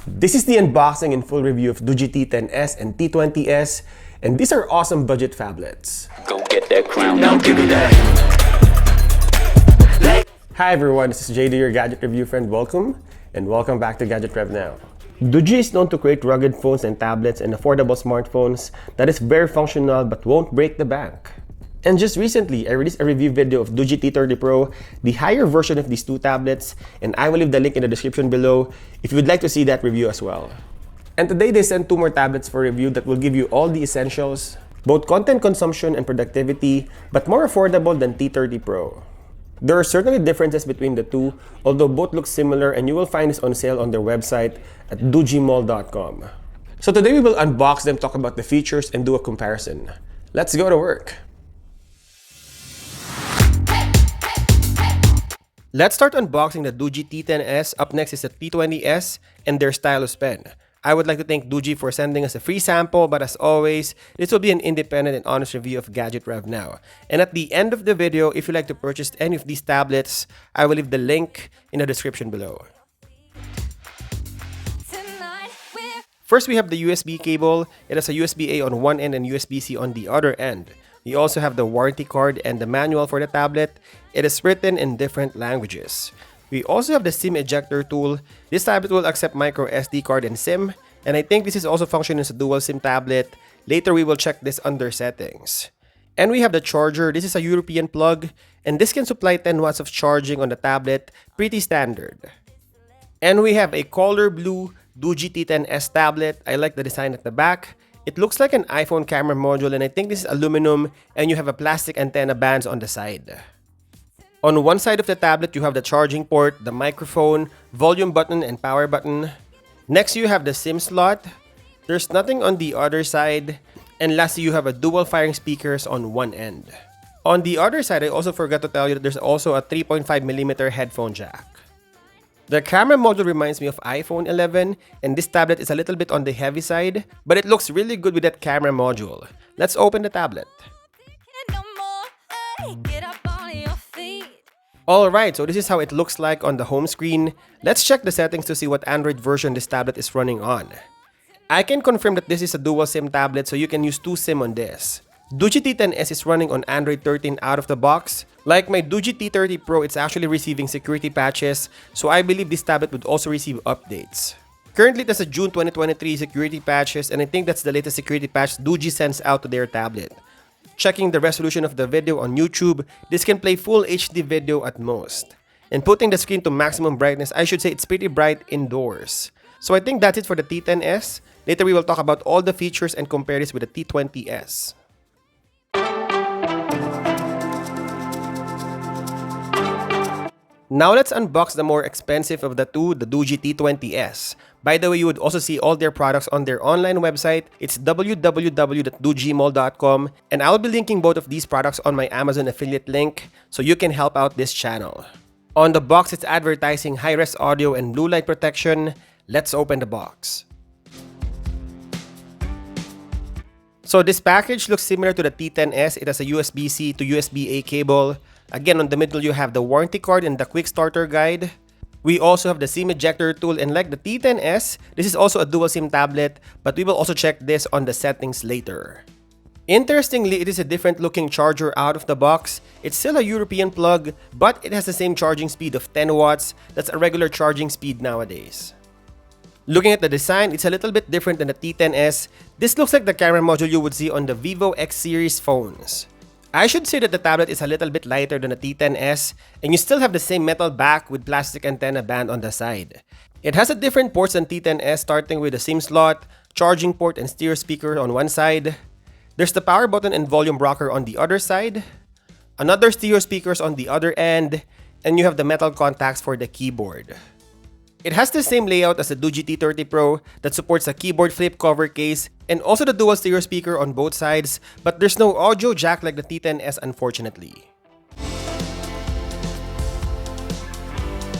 This is the unboxing and full review of Doogee T10S and T20S, and these are awesome budget phablets. Go get that crown, now give me that. Hi everyone, this is JD, your gadget review friend. Welcome, and welcome back to GadgetRevNow. Doogee is known to create rugged phones and tablets and affordable smartphones that is very functional but won't break the bank. And just recently, I released a review video of Doogee T30 Pro, the higher version of these two tablets, and I will leave the link in the description below if you would like to see that review as well. And today they sent two more tablets for review that will give you all the essentials, both content consumption and productivity, but more affordable than T30 Pro. There are certainly differences between the two, although both look similar, and you will find this on sale on their website at doogeemall.com. So today we will unbox them, talk about the features, and do a comparison. Let's go to work. Let's start unboxing the Doogee T10S. Up next is the T20S and their stylus pen. I would like to thank Doogee for sending us a free sample, but as always, this will be an independent and honest review of GadgetRevNow. And at the end of the video, if you'd like to purchase any of these tablets, I will leave the link in the description below. First, we have the USB cable. It has a USB-A on one end and USB-C on the other end. We also have the warranty card and the manual for the tablet. It is written in different languages. We also have the SIM ejector tool. This tablet will accept micro SD card and SIM, and I think this is also functioning as a dual SIM tablet. Later we will check this under settings. And we have the charger. This is a European plug, and this can supply 10 watts of charging on the tablet, pretty standard. And we have a color blue Doogee T10S tablet. I like the design at the back. It looks like an iPhone camera module, and I think this is aluminum, and you have a plastic antenna bands on the side. On one side of the tablet, you have the charging port, the microphone, volume button, and power button. Next, you have the SIM slot. There's nothing on the other side. And lastly, you have a dual firing speakers on one end. On the other side, I also forgot to tell you that there's also a 3.5mm headphone jack. The camera module reminds me of iPhone 11, and this tablet is a little bit on the heavy side, but it looks really good with that camera module. Let's open the tablet. Alright, so this is how it looks like on the home screen. Let's check the settings to see what Android version this tablet is running on. I can confirm that this is a dual SIM tablet, so you can use two SIM on this. Doogee T10S is running on Android 13 out of the box. Like my Doogee T30 Pro, it's actually receiving security patches, so I believe this tablet would also receive updates. Currently, it has a June 2023 security patches, and I think that's the latest security patch Doogee sends out to their tablet. Checking the resolution of the video on YouTube, this can play full HD video at most. And putting the screen to maximum brightness, I should say it's pretty bright indoors. So I think that's it for the T10S. Later we will talk about all the features and compare this with the T20S. Now let's unbox the more expensive of the two, the Doogee T20S. By the way, you would also see all their products on their online website. It's www.doogeemall.com, and I'll be linking both of these products on my Amazon affiliate link so you can help out this channel. On the box, it's advertising high-res audio and blue light protection. Let's open the box. So this package looks similar to the T10S. It has a USB-C to USB-A cable. Again, on the middle, you have the warranty card and the quick starter guide. We also have the SIM ejector tool, and like the T10S, this is also a dual SIM tablet, but we will also check this on the settings later. Interestingly, it is a different looking charger out of the box. It's still a European plug, but it has the same charging speed of 10 watts. That's a regular charging speed nowadays. Looking at the design, it's a little bit different than the T10S. This looks like the camera module you would see on the Vivo X series phones. I should say that the tablet is a little bit lighter than the T10S, and you still have the same metal back with plastic antenna band on the side. It has a different ports than T10S, starting with the SIM slot, charging port, and stereo speaker on one side. There's the power button and volume rocker on the other side, another stereo speakers on the other end, and you have the metal contacts for the keyboard. It has the same layout as the Doogee T30 Pro that supports a keyboard flip cover case and also the dual stereo speaker on both sides, but there's no audio jack like the T10S, unfortunately.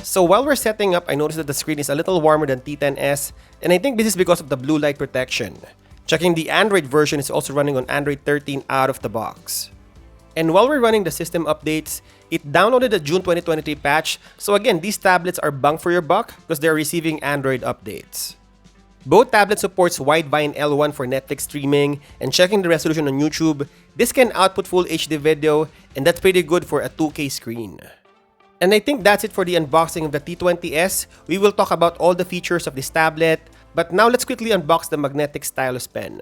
So while we're setting up, I noticed that the screen is a little warmer than T10S, and I think this is because of the blue light protection. Checking the Android version, is also running on Android 13 out of the box. And while we're running the system updates, it downloaded the June 2023 patch. So again, these tablets are bang for your buck because they're receiving Android updates. Both tablets supports Widevine L1 for Netflix streaming, and checking the resolution on YouTube, this can output full HD video, and that's pretty good for a 2K screen. And I think that's it for the unboxing of the T20S. We will talk about all the features of this tablet, but now let's quickly unbox the magnetic stylus pen.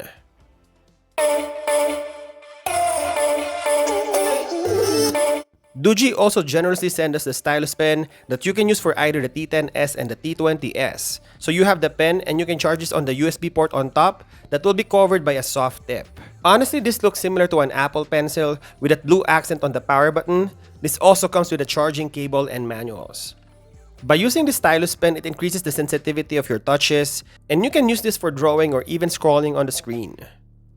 Doogee also generously sent us the stylus pen that you can use for either the T10S and the T20S. So you have the pen and you can charge this on the USB port on top that will be covered by a soft tip. Honestly, this looks similar to an Apple Pencil with that blue accent on the power button. This also comes with a charging cable and manuals. By using the stylus pen, it increases the sensitivity of your touches, and you can use this for drawing or even scrolling on the screen.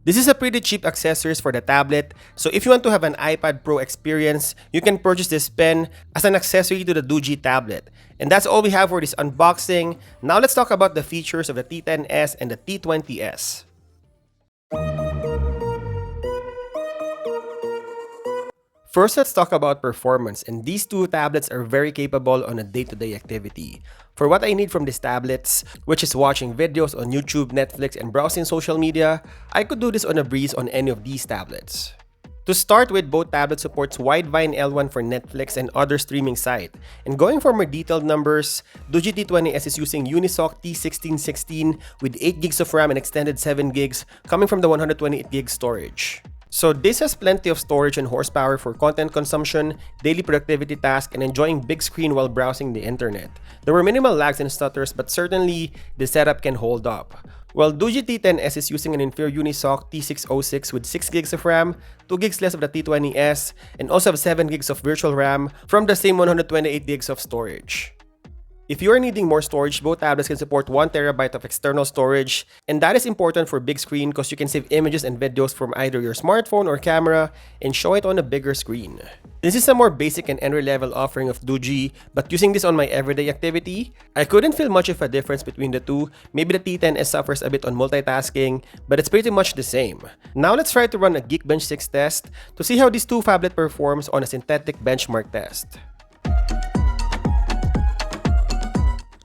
This is a pretty cheap accessories for the tablet, so if you want to have an iPad Pro experience, you can purchase this pen as an accessory to the Doogee tablet. And that's all we have for this unboxing. Now let's talk about the features of the T10S and the T20S. First, let's talk about performance, and these two tablets are very capable on a day-to-day activity. For what I need from these tablets, which is watching videos on YouTube, Netflix, and browsing social media, I could do this on a breeze on any of these tablets. To start with, both tablets supports Widevine L1 for Netflix and other streaming site. And going for more detailed numbers, Doogee T20S is using Unisoc T1616 with 8GB of RAM and extended 7GB coming from the 128GB storage. So this has plenty of storage and horsepower for content consumption, daily productivity tasks, and enjoying big screen while browsing the internet. There were minimal lags and stutters, but certainly the setup can hold up. While Doogee T10S is using an inferior Unisoc T606 with 6GB of RAM, 2GB less of the T20S, and also have 7GB of virtual RAM from the same 128GB of storage. If you are needing more storage, both tablets can support 1TB of external storage, and that is important for big screen because you can save images and videos from either your smartphone or camera and show it on a bigger screen. This is a more basic and entry-level offering of Doogee, but using this on my everyday activity, I couldn't feel much of a difference between the two. Maybe the T10S suffers a bit on multitasking, but it's pretty much the same. Now let's try to run a Geekbench 6 test to see how these two phablet performs on a synthetic benchmark test.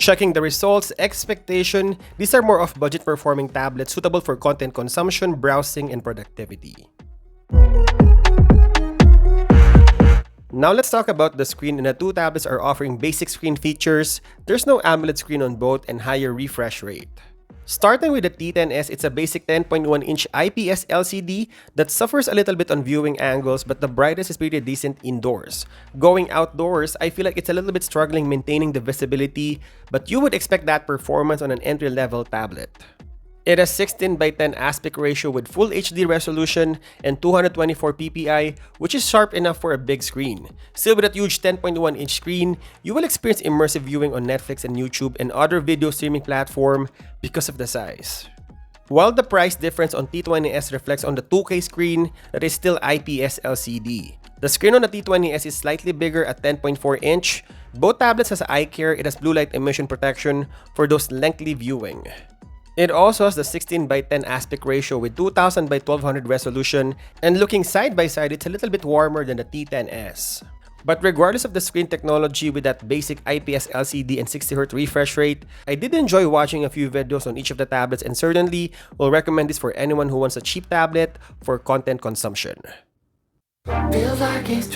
Checking the results, expectation, these are more of budget performing tablets suitable for content consumption, browsing, and productivity. Now let's talk about the screen, and the two tablets are offering basic screen features. There's no AMOLED screen on both and higher refresh rate. Starting with the T10S, it's a basic 10.1-inch IPS LCD that suffers a little bit on viewing angles, but the brightness is pretty decent indoors. Going outdoors, I feel like it's a little bit struggling maintaining the visibility, but you would expect that performance on an entry-level tablet. It has 16:10 aspect ratio with full HD resolution and 224 ppi, which is sharp enough for a big screen. Still, with that huge 10.1-inch screen, you will experience immersive viewing on Netflix and YouTube and other video streaming platform because of the size. While the price difference on T20S reflects on the 2K screen that is still IPS LCD. The screen on the T20S is slightly bigger at 10.4-inch. Both tablets has eye care. It has blue light emission protection for those lengthy viewing. It also has the 16:10 aspect ratio with 2000x1200 resolution, and looking side by side, it's a little bit warmer than the T10S. But regardless of the screen technology with that basic IPS LCD and 60Hz refresh rate, I did enjoy watching a few videos on each of the tablets and certainly will recommend this for anyone who wants a cheap tablet for content consumption. Feels like it's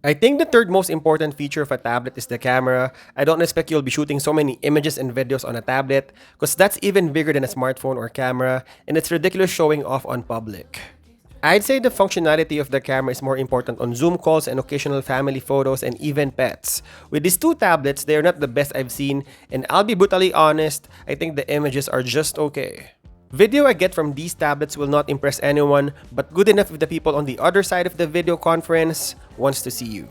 I think the third most important feature of a tablet is the camera. I don't expect you'll be shooting so many images and videos on a tablet because that's even bigger than a smartphone or camera, and it's ridiculous showing off on public. I'd say the functionality of the camera is more important on Zoom calls and occasional family photos and even pets. With these two tablets, they're not the best I've seen, and I'll be brutally honest, I think the images are just okay. Video I get from these tablets will not impress anyone, but good enough if the people on the other side of the video conference wants to see you.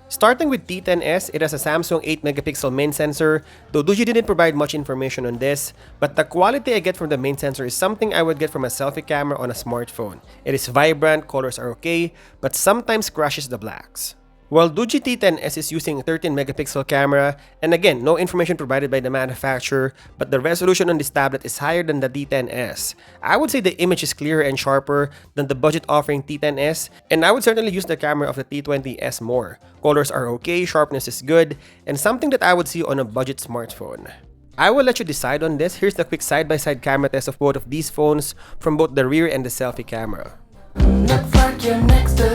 Starting with T10S, it has a Samsung 8MP main sensor, though Doogee didn't provide much information on this, but the quality I get from the main sensor is something I would get from a selfie camera on a smartphone. It is vibrant, colors are okay, but sometimes crashes the blacks. While Doogee T10S is using a 13MP camera, and again, no information provided by the manufacturer, but the resolution on this tablet is higher than the T10S. I would say the image is clearer and sharper than the budget offering T10S, and I would certainly use the camera of the T20S more. Colors are okay, sharpness is good, and something that I would see on a budget smartphone. I will let you decide on this. Here's the quick side-by-side camera test of both of these phones from both the rear and the selfie camera. Looks like you're next to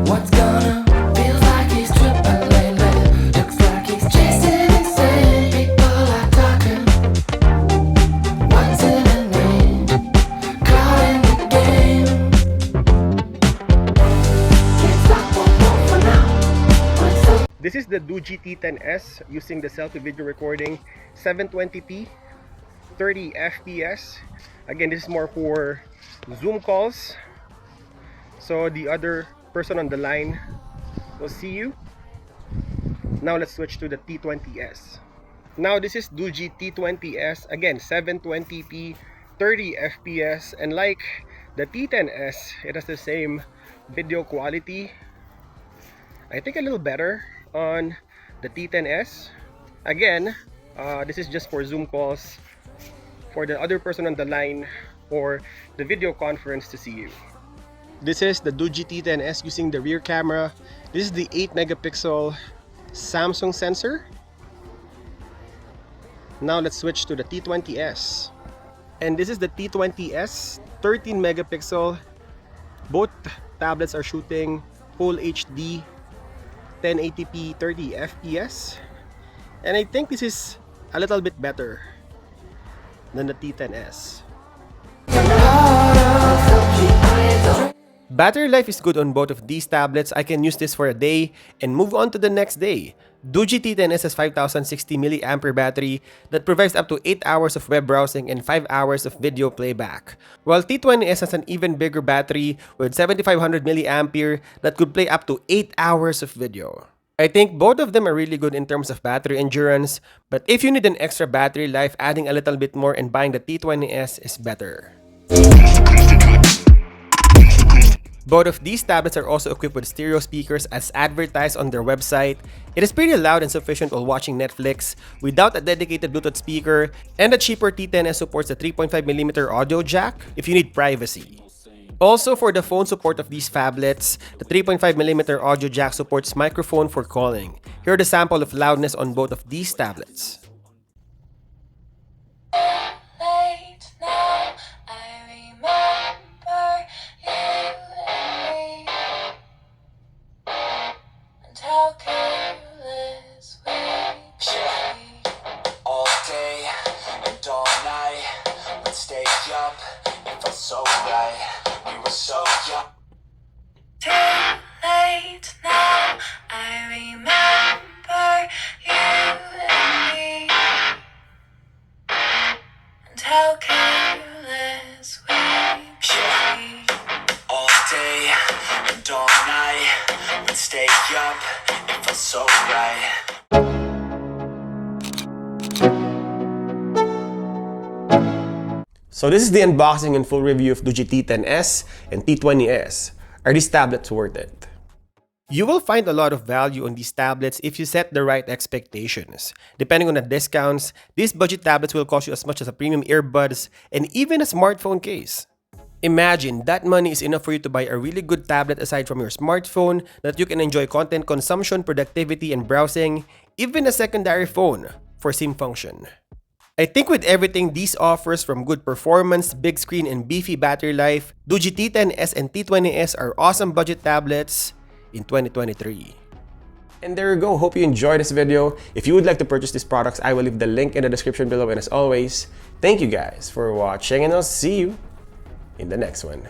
what's gonna feels like he's tripping lately. Looks like he's chasing insane. People are talking. What's in a name? Caught in the game. Can't stop, won't go for now. This is the Doogee T10S using the selfie video recording, 720p, 30 FPS. Again, this is more for Zoom calls, so the other person on the line will see you. Now let's switch to the T20S. Now this is Doogee T20S, again 720p, 30 FPS, and like the T10S, it has the same video quality. I think a little better on the T10S. Again, this is just for Zoom calls, for the other person on the line, or the video conference to see you. This is the Doogee T10S using the rear camera. This is the 8 megapixel Samsung sensor. Now let's switch to the T20S. And this is the T20S, 13 megapixel. Both tablets are shooting full HD, 1080p, 30 FPS. And I think this is a little bit better than the T10S. Battery life is good on both of these tablets. I can use this for a day and move on to the next day. Doogee T10S has 5060 mAh battery that provides up to 8 hours of web browsing and 5 hours of video playback. While T20S has an even bigger battery with 7500 mAh that could play up to 8 hours of video. I think both of them are really good in terms of battery endurance, but if you need an extra battery life, adding a little bit more and buying the T20S is better. Both of these tablets are also equipped with stereo speakers as advertised on their website. It is pretty loud and sufficient while watching Netflix without a dedicated Bluetooth speaker, and the cheaper T10S supports the 3.5mm audio jack if you need privacy. Also, for the phone support of these phablets, the 3.5mm audio jack supports microphone for calling. Here are the sample of loudness on both of these tablets. Late now, I remember you and me, and how careless we be. All day and all night, we'd stay up, it felt so right, we were so young. Too late now, I remember you and me, and how careless we be. All day and all night, we'd stay up, it felt so right. So this is the unboxing and full review of Doogee T10S and T20S. Are these tablets worth it? You will find a lot of value on these tablets if you set the right expectations. Depending on the discounts, these budget tablets will cost you as much as a premium earbuds and even a smartphone case. Imagine that money is enough for you to buy a really good tablet aside from your smartphone that you can enjoy content consumption, productivity, and browsing, even a secondary phone for same function. I think with everything these offers, from good performance, big screen, and beefy battery life, Doogee T10S and T20S are awesome budget tablets in 2023. And there you go. Hope you enjoyed this video. If you would like to purchase these products, I will leave the link in the description below. And as always, thank you guys for watching, and I'll see you in the next one.